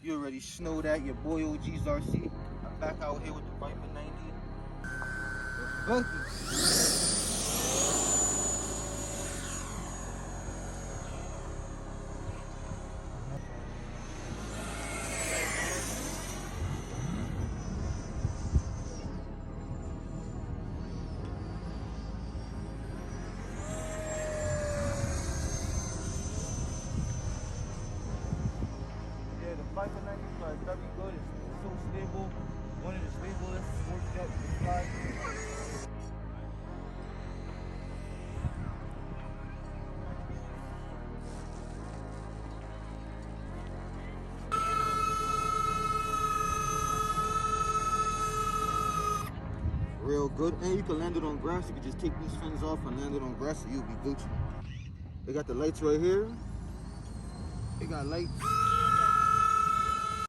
You already know that, your boy OG's RC. I'm back out here with the Viper 90. Yeah, the Viper 90 is very good. It's so stable. One of the stablest sports jets to fly. Real good. And you can land it on grass. You can just take these fins off and land it on grass and you'll be Gucci. They got the lights right here. They got lights.